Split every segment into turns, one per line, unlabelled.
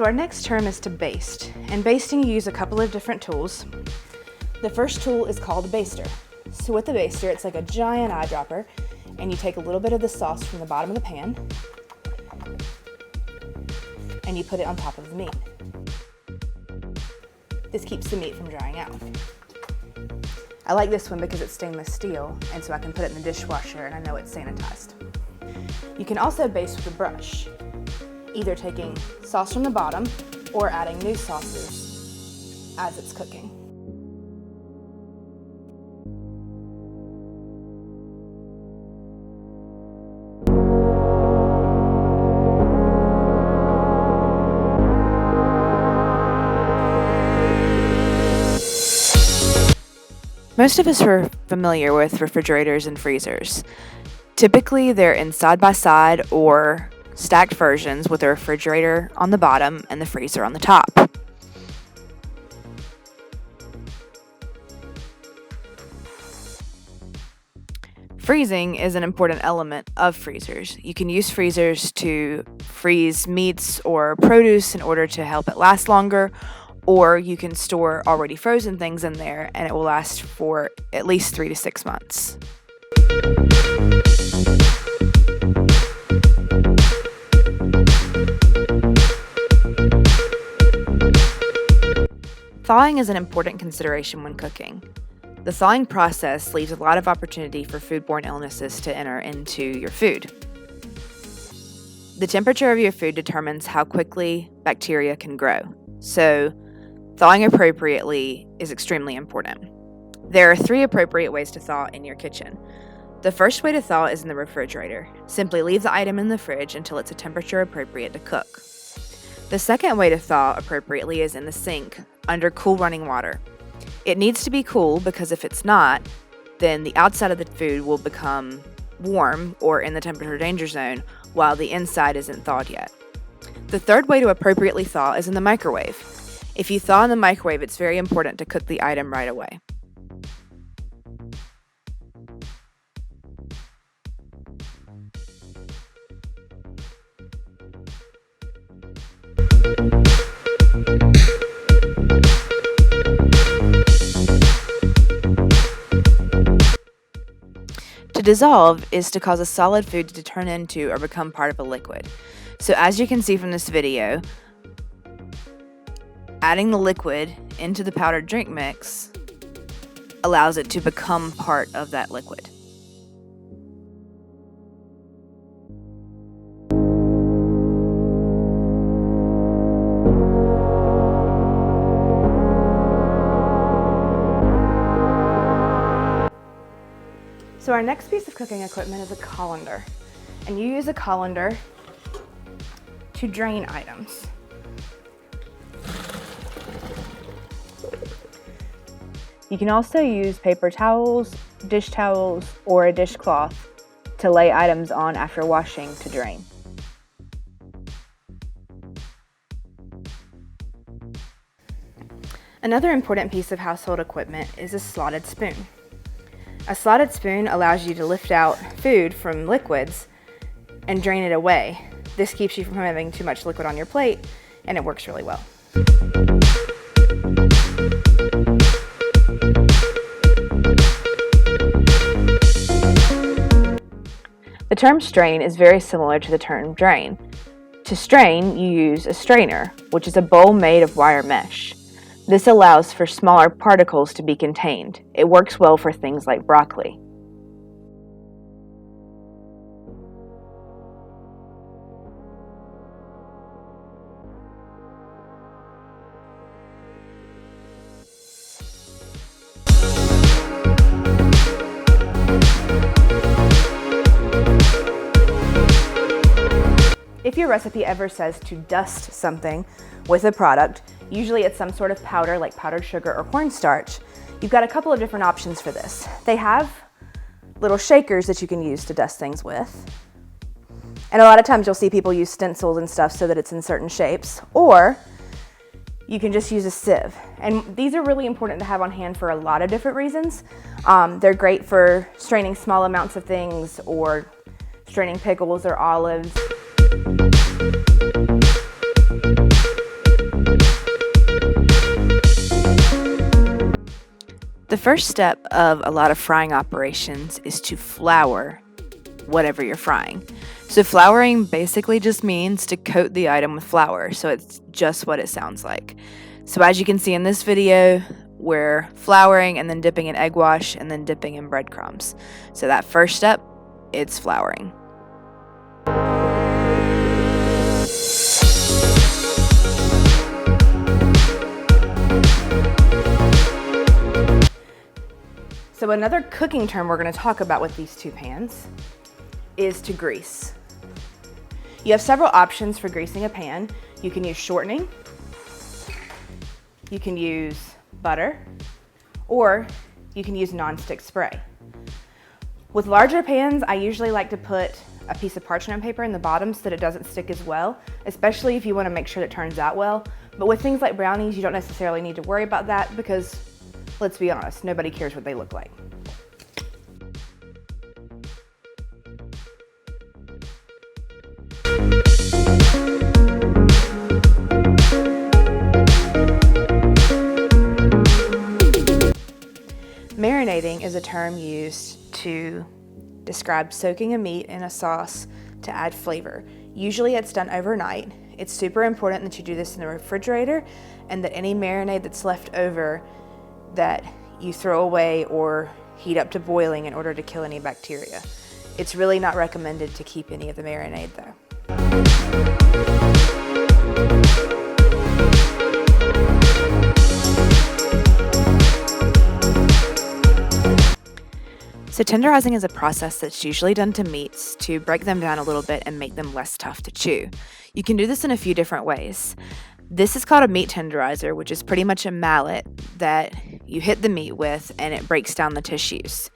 So our next term is to baste. And basting, you use a couple of different tools. The first tool is called a baster. So with the baster, it's like a giant eyedropper, and you take a little bit of the sauce from the bottom of the pan, and you put it on top of the meat. This keeps the meat from drying out. I like this one because it's stainless steel, and so I can put it in the dishwasher and I know it's sanitized. You can also baste with a brush, either taking sauce from the bottom or adding new sauces as it's cooking. Most of us are familiar with refrigerators and freezers. Typically, they're in side-by-side or stacked versions with a refrigerator on the bottom and the freezer on the top. Freezing is an important element of freezers. You can use freezers to freeze meats or produce in order to help it last longer, or you can store already frozen things in there and it will last for at least 3 to 6 months. Thawing is an important consideration when cooking. The thawing process leaves a lot of opportunity for foodborne illnesses to enter into your food. The temperature of your food determines how quickly bacteria can grow, so thawing appropriately is extremely important. There are 3 appropriate ways to thaw in your kitchen. The first way to thaw is in the refrigerator. Simply leave the item in the fridge until it's a temperature appropriate to cook. The second way to thaw appropriately is in the sink, under cool running water. It needs to be cool because if it's not, then the outside of the food will become warm or in the temperature danger zone while the inside isn't thawed yet. The third way to appropriately thaw is in the microwave. If you thaw in the microwave, it's very important to cook the item right away. To dissolve is to cause a solid food to turn into or become part of a liquid. So as you can see from this video, adding the liquid into the powdered drink mix allows it to become part of that liquid. So our next piece of cooking equipment is a colander, and you use a colander to drain items. You can also use paper towels, dish towels, or a dishcloth to lay items on after washing to drain. Another important piece of household equipment is a slotted spoon. A slotted spoon allows you to lift out food from liquids and drain it away. This keeps you from having too much liquid on your plate, and it works really well. The term strain is very similar to the term drain. To strain, you use a strainer, which is a bowl made of wire mesh. This allows for smaller particles to be contained. It works well for things like broccoli. If your recipe ever says to dust something with a product, usually it's some sort of powder like powdered sugar or cornstarch, you've got a couple of different options for this. They have little shakers that you can use to dust things with. And a lot of times you'll see people use stencils and stuff so that it's in certain shapes, or you can just use a sieve. And these are really important to have on hand for a lot of different reasons. They're great for straining small amounts of things or straining pickles or olives. first step of a lot of frying operations is to flour whatever you're frying. So flouring basically just means to coat the item with flour, so it's just what it sounds like. So as you can see in this video, we're flouring and then dipping in egg wash and then dipping in breadcrumbs. So that first step, it's flouring. So another cooking term we're going to talk about with these two pans is to grease. You have several options for greasing a pan. You can use shortening, you can use butter, or you can use non-stick spray. With larger pans, I usually like to put a piece of parchment paper in the bottom so that it doesn't stick as well, especially if you want to make sure that it turns out well. But with things like brownies, you don't necessarily need to worry about that because, let's be honest, nobody cares what they look like. Marinating is a term used to describe soaking a meat in a sauce to add flavor. Usually it's done overnight. It's super important that you do this in the refrigerator and that any marinade that's left over that you throw away or heat up to boiling in order to kill any bacteria. It's really not recommended to keep any of the marinade though. So tenderizing is a process that's usually done to meats to break them down a little bit and make them less tough to chew. You can do this in a few different ways. This is called a meat tenderizer, which is pretty much a mallet that you hit the meat with and it breaks down the tissues.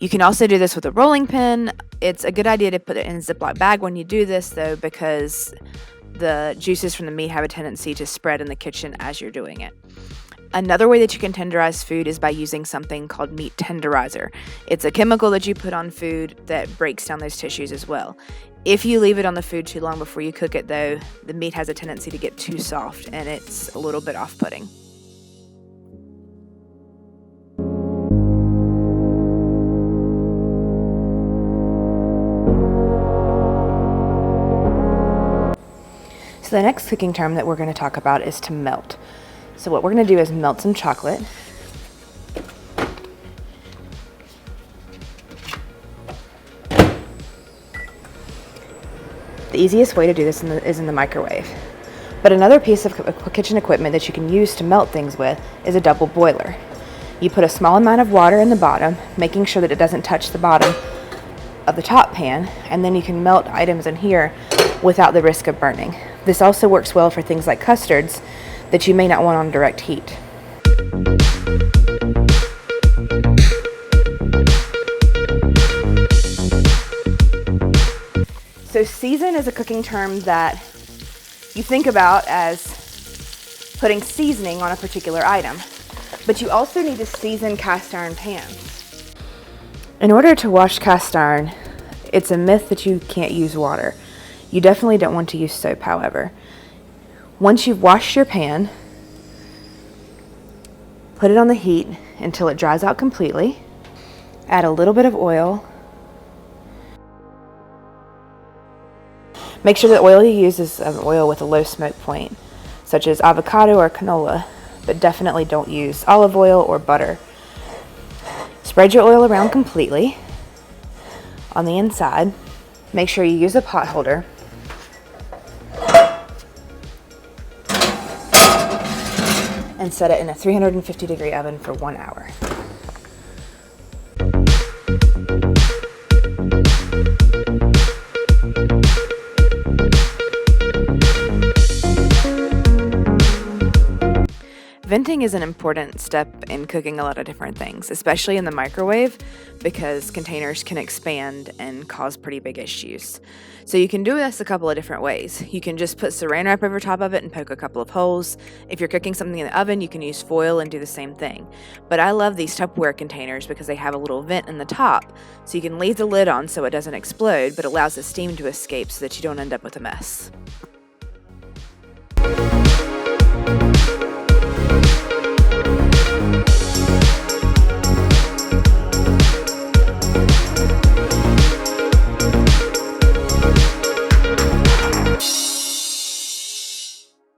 You can also do this with a rolling pin. It's a good idea to put it in a Ziploc bag when you do this though, because the juices from the meat have a tendency to spread in the kitchen as you're doing it. Another way that you can tenderize food is by using something called meat tenderizer. It's a chemical that you put on food that breaks down those tissues as well. If you leave it on the food too long before you cook it though, the meat has a tendency to get too soft and it's a little bit off-putting. So the next cooking term that we're going to talk about is to melt. So what we're going to do is melt some chocolate. The easiest way to do this is in the microwave. But another piece of kitchen equipment that you can use to melt things with is a double boiler. You put a small amount of water in the bottom, making sure that it doesn't touch the bottom of the top pan, and then you can melt items in here without the risk of burning. This also works well for things like custards that you may not want on direct heat. So season is a cooking term that you think about as putting seasoning on a particular item, but you also need to season cast iron pans. In order to wash cast iron, it's a myth that you can't use water. You definitely don't want to use soap, however. Once you've washed your pan, put it on the heat until it dries out completely. Add a little bit of oil. Make sure the oil you use is an oil with a low smoke point, such as avocado or canola, but definitely don't use olive oil or butter. Spread your oil around completely on the inside. Make sure you use a pot holder. And set it in a 350-degree oven for 1 hour. Venting is an important step in cooking a lot of different things, especially in the microwave, because containers can expand and cause pretty big issues. So you can do this a couple of different ways. You can just put saran wrap over top of it and poke a couple of holes. If you're cooking something in the oven, you can use foil and do the same thing. But I love these Tupperware containers because they have a little vent in the top, so you can leave the lid on so it doesn't explode, but allows the steam to escape so that you don't end up with a mess.